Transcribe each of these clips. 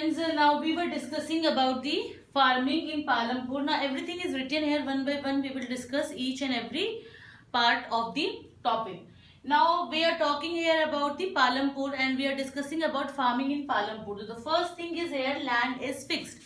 friends, now we were discussing about the farming in Palampur. Now everything is written here one by one. We will discuss each and every part of the topic. Now we are talking here about the Palampur and we are discussing about farming in Palampur. So the first thing is here, land is fixed.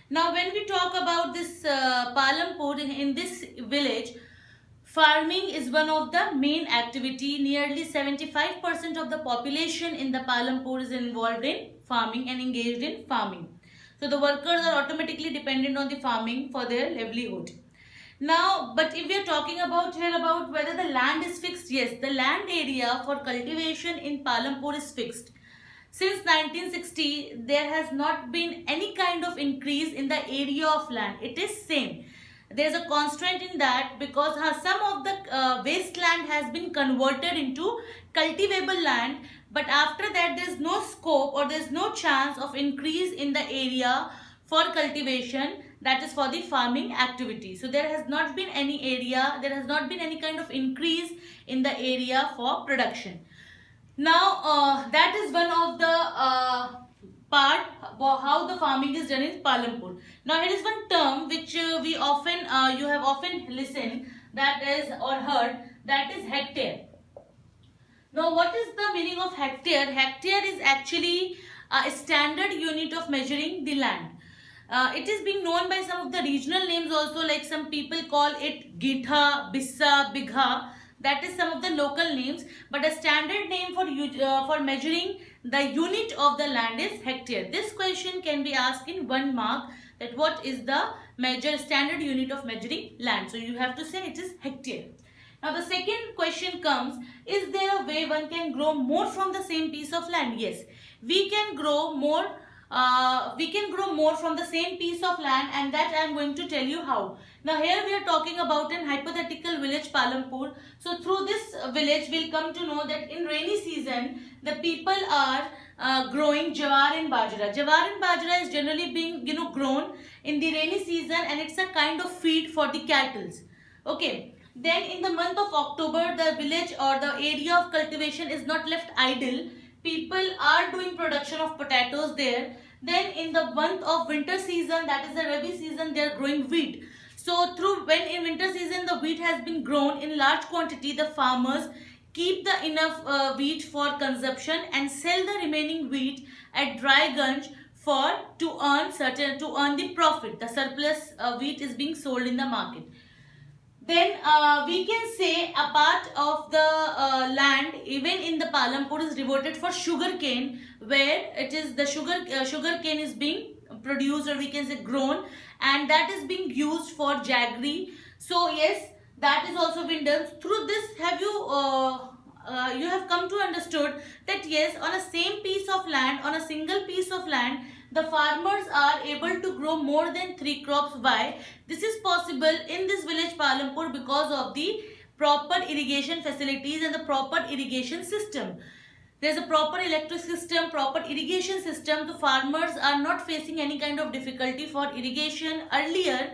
Now when we talk about this Palampur, in this village, farming is one of the main activity. Nearly 75% of the population in the Palampur is involved in farming and engaged in farming. So the workers are automatically dependent on the farming for their livelihood. Now, but if we are talking about here about whether the land is fixed, yes, the land area for cultivation in Palampur is fixed. Since 1960, there has not been any kind of increase in the area of land. It is same. There is a constraint in that because some of the wasteland has been converted into cultivable land, but after that there is no scope or there is no chance of increase in the area for cultivation, that is for the farming activity. So there has not been any area, there has not been any kind of increase in the area for production. Now that is one of the part how the farming is done in Palampur. Now here is one term which we often you have often listened, that is or heard, that is hectare. Now what is the meaning of hectare? Hectare is actually a standard unit of measuring the land. It is being known by some of the regional names also, like some people call it Githa, Bissa, Bigha. That is some of the local names, but a standard name for measuring the unit of the land is hectare. This question can be asked in 1 mark, that what is the standard unit of measuring land. So you have to say it is hectare. Now the second question comes, is there a way one can grow more from the same piece of land? Yes, we can grow more. From the same piece of land, and that I am going to tell you how. Now here we are talking about an hypothetical village, Palampur. So through this village we'll come to know that in rainy season the people are growing jawar and bajra. Jawar and bajra is generally being grown in the rainy season, and it's a kind of feed for the cattle. Okay. Then in the month of October, the village or the area of cultivation is not left idle. People are doing production of potatoes there. Then in the month of winter season, that is the Rabi season, they are growing wheat. So when in winter season the wheat has been grown in large quantity, the farmers keep the enough wheat for consumption and sell the remaining wheat at Drygunj to earn the profit. The surplus wheat is being sold in the market. Then we can say a part of the land even in the Palampur is devoted for sugar cane, where it is the sugar cane is being produced, or we can say grown, and that is being used for jaggery. So yes, that is also been done. Through this, have you have come to understood that yes, on a same piece of land, on a single piece of land, the farmers are able to grow more than 3 crops. Why? This is possible in this village Palampur because of the proper irrigation facilities and the proper irrigation system. There is a proper electric system, proper irrigation system. The farmers are not facing any kind of difficulty for irrigation. Earlier,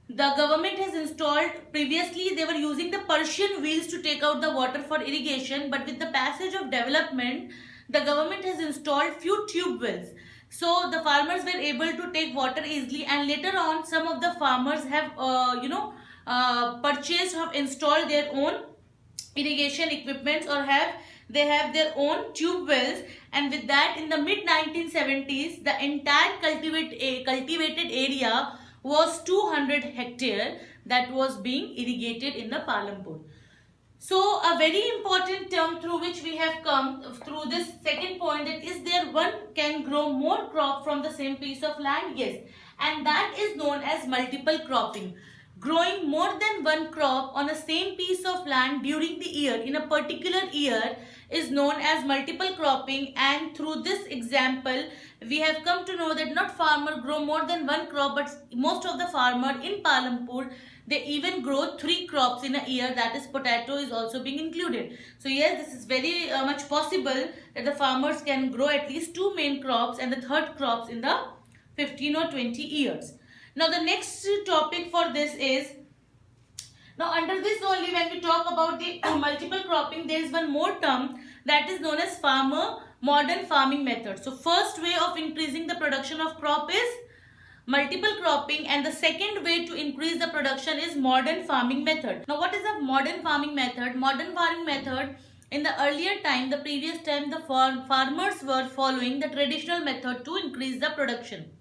the government has installed, previously they were using the Persian wheels to take out the water for irrigation, but with the passage of development, the government has installed few tube wells. So the farmers were able to take water easily, and later on some of the farmers have purchased, have installed their own irrigation equipments, or they have their own tube wells, and with that in the mid 1970s the entire cultivated area was 200 hectare that was being irrigated in the Palampur. So a very important term through which we have come through this second point, that is there one can grow more crop from the same piece of land? Yes, and that is known as multiple cropping. Growing more than one crop on a same piece of land during the year, in a particular year, is known as multiple cropping. And through this example we have come to know that not farmer grow more than one crop, but most of the farmer in Palampur, they even grow 3 crops in a year, that is potato is also being included. So yes, this is very much possible that the farmers can grow at least 2 main crops and the third crops in the 15 or 20 years. Now the next topic for this is, now under this only when we talk about the multiple cropping, there is one more term that is known as modern farming method. So first way of increasing the production of crop is multiple cropping, and the second way to increase the production is modern farming method. Now what is a modern farming method? Modern farming method, in the earlier time, the previous time, the farmers were following the traditional method to increase the production.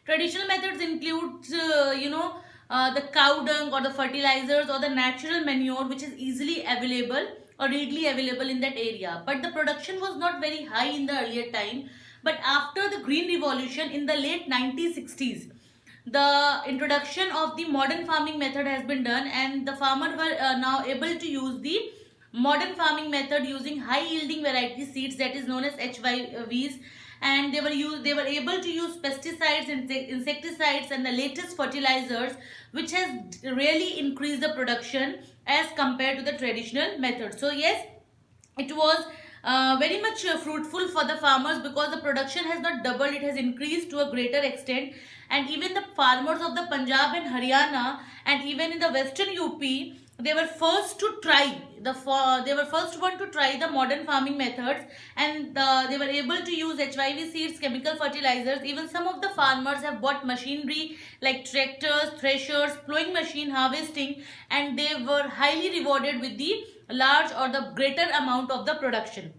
Traditional methods include, the cow dung or the fertilizers or the natural manure which is easily available or readily available in that area. But the production was not very high in the earlier time. But after the Green Revolution in the late 1960s, the introduction of the modern farming method has been done, and the farmers were now able to use the modern farming method using high yielding variety seeds, that is known as HYVs, and they were able to use pesticides, insecticides, and the latest fertilizers, which has really increased the production as compared to the traditional method. So yes, it was very much fruitful for the farmers, because the production has not doubled, it has increased to a greater extent. And even the farmers of the Punjab and Haryana, and even in the western UP, they were first to try they were first one to try the modern farming methods, and they were able to use HYV seeds, chemical fertilizers. Even some of the farmers have bought machinery like tractors, threshers, plowing machine, harvesting, and they were highly rewarded with the large or the greater amount of the production.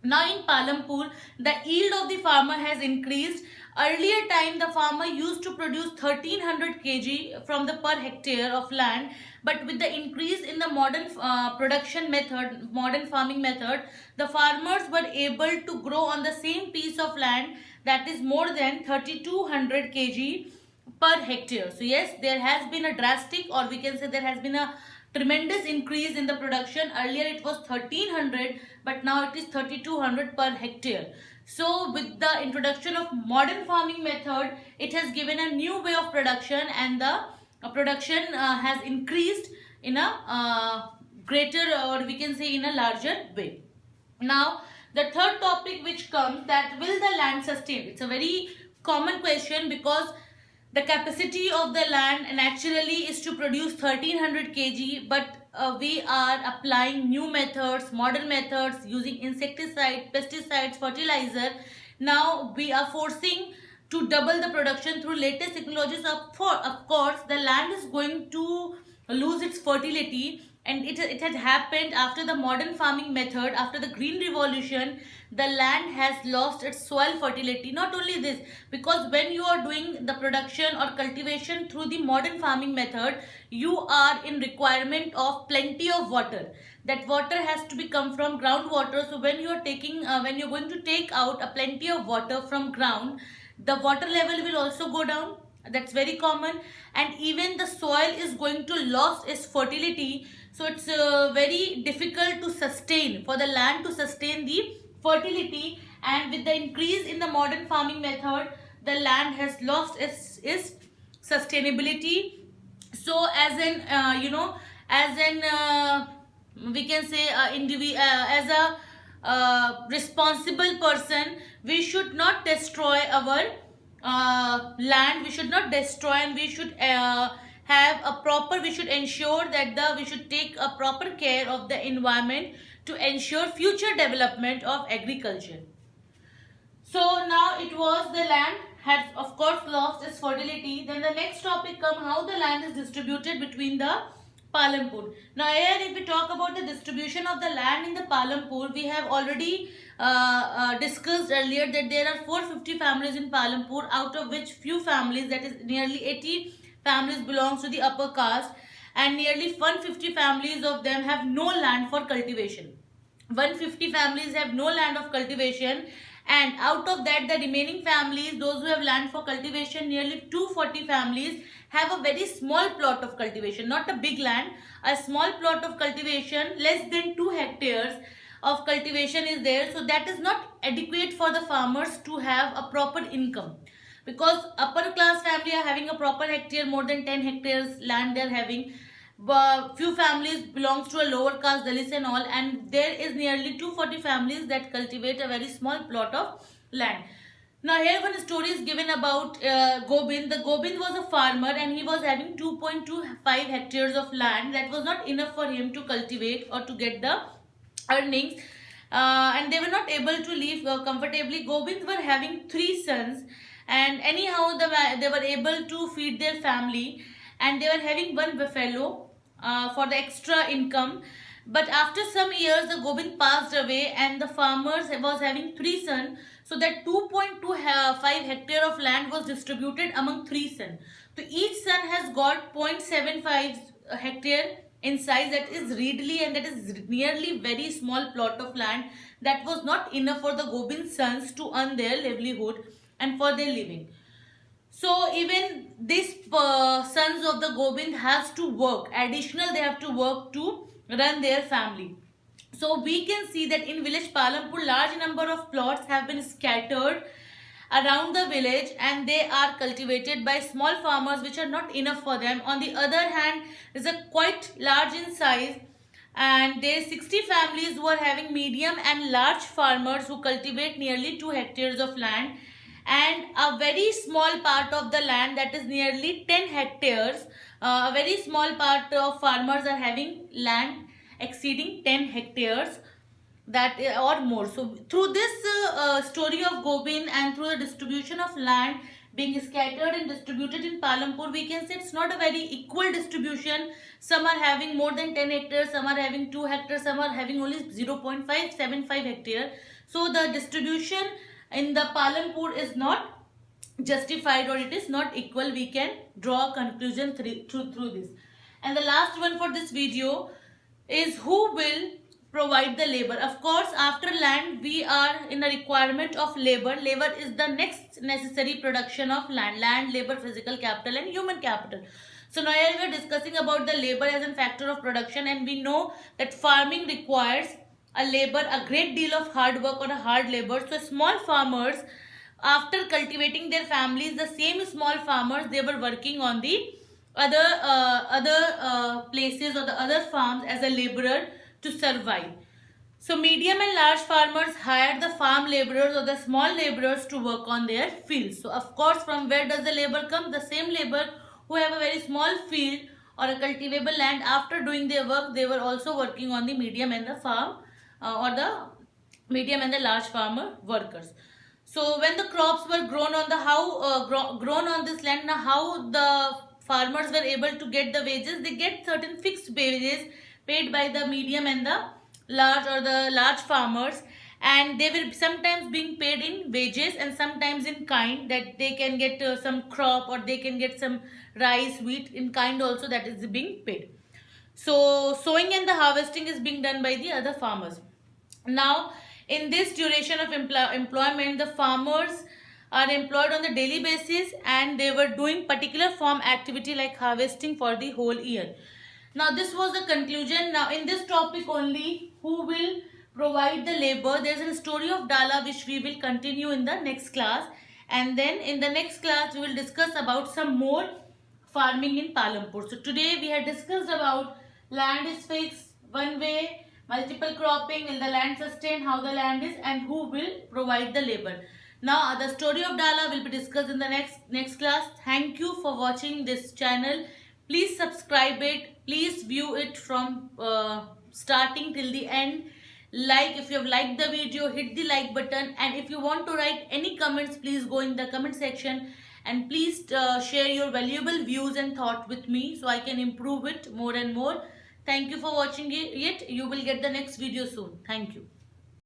Now in Palampur, the yield of the farmer has increased. Earlier time, the farmer used to produce 1300 kg from the per hectare of land, but with the increase in the modern production method, modern farming method, the farmers were able to grow on the same piece of land, that is more than 3200 kg per hectare. So yes, there has been a drastic, or we can say there has been a tremendous increase in the production. Earlier it was 1300, but now it is 3200 per hectare. So with the introduction of modern farming method, it has given a new way of production, and the production has increased in a greater, or we can say in a larger way. Now the third topic which comes, that will the land sustain? It's a very common question, because the capacity of the land naturally is to produce 1300 kg, but we are applying new methods, modern methods, using insecticide, pesticides, fertilizer. Now we are forcing to double the production through latest technologies. Of course, the land is going to lose its fertility, and it had happened after the modern farming method. After the Green Revolution, the land has lost its soil fertility. Not only this, because when you are doing the production or cultivation through the modern farming method, you are in requirement of plenty of water. That water has to be come from groundwater. So when you are when you're going to take out a plenty of water from ground, the water level will also go down. That's very common. And even the soil is going to lose its fertility. So it's very difficult to sustain, for the land to sustain the fertility. And with the increase in the modern farming method, the land has lost its sustainability. So as an we can say as a responsible person, we should not destroy our land. We should not destroy, and we should we should ensure that we should take a proper care of the environment to ensure future development of agriculture. So now it was the land has of course lost its fertility. Then the next topic come, how the land is distributed between the Palampur. Now here, if we talk about the distribution of the land in the Palampur, we have already discussed earlier that there are 450 families in Palampur, out of which few families, that is nearly 80 families, belongs to the upper caste, and nearly 150 families of them have no land for cultivation. 150 families have no land of cultivation, and out of that, the remaining families, those who have land for cultivation, nearly 240 families have a very small plot of cultivation, not a big land, a small plot of cultivation, less than 2 hectares of cultivation is there. So that is not adequate for the farmers to have a proper income, because upper class family are having a proper hectare, more than 10 hectares land they are having. Few families belongs to a lower caste, Dalits and all, and there is nearly 240 families that cultivate a very small plot of land. Now here one story is given about Gobind. The Gobind was a farmer, and he was having 2.25 hectares of land. That was not enough for him to cultivate or to get the earnings. and they were not able to live comfortably. Gobind were having three sons, and anyhow they were able to feed their family, and they were having one buffalo for the extra income. But after some years, the Gobind passed away, and the farmers was having three sons. So that 2.25 hectare of land was distributed among three sons. So each son has got 0.75 hectare in size, that is readily, and that is nearly very small plot of land that was not enough for the Gobind sons to earn their livelihood and for their living. So even these sons of the Gobind has to work additional, they have to work to run their family. So we can see that in village Palampur, large number of plots have been scattered around the village, and they are cultivated by small farmers which are not enough for them. On the other hand, is a quite large in size, and there are 60 families who are having medium and large farmers who cultivate nearly 2 hectares of land, and a very small part of the land, that is nearly 10 hectares, a very small part of farmers are having land exceeding 10 hectares, that or more. So through this story of Gobind, and through the distribution of land being scattered and distributed in Palampur, we can say it's not a very equal distribution. Some are having more than 10 hectares, some are having 2 hectares, some are having only 0.575 hectare. So the distribution in the Palampur is not justified, or it is not equal. We can draw a conclusion through this. And the last one for this video is, who will provide the labor? Of course, after land we are in a requirement of labor. Labor is the next necessary production of land, labor, physical capital and human capital. So now here we are discussing about the labor as a factor of production, and we know that farming requires a labor, a great deal of hard work or a hard labor. So small farmers, after cultivating their families, the same small farmers, they were working on the other places or the other farms as a laborer to survive. So medium and large farmers hired the farm laborers or the small laborers to work on their fields. So of course, from where does the labor come? The same labor who have a very small field or a cultivable land, after doing their work, they were also working on the medium and the farm or the medium and the large farmer workers. So when the crops were grown on the grown on this land, now how the farmers were able to get the wages? They get certain fixed wages paid by the medium and the large farmers, and they will sometimes being paid in wages and sometimes in kind, that they can get some crop, or they can get some rice, wheat in kind also, that is being paid. So sowing and the harvesting is being done by the other farmers. Now in this duration of employment, the farmers are employed on the daily basis, and they were doing particular farm activity like harvesting for the whole year. Now this was the conclusion. Now in this topic only, who will provide the labor, there is a story of Dala which we will continue in the next class, and then in the next class we will discuss about some more farming in Palampur. So today we had discussed about land is fixed, one way, multiple cropping, will the land sustain, how the land is, and who will provide the labor. Now the story of Dala will be discussed in the next class. Thank you for watching this channel. Please subscribe it. Please view it from starting till the end. Like, if you have liked the video, hit the like button, and if you want to write any comments, please go in the comment section, and please share your valuable views and thought with me so I can improve it more and more. Thank you for watching it. You will get the next video soon. Thank you.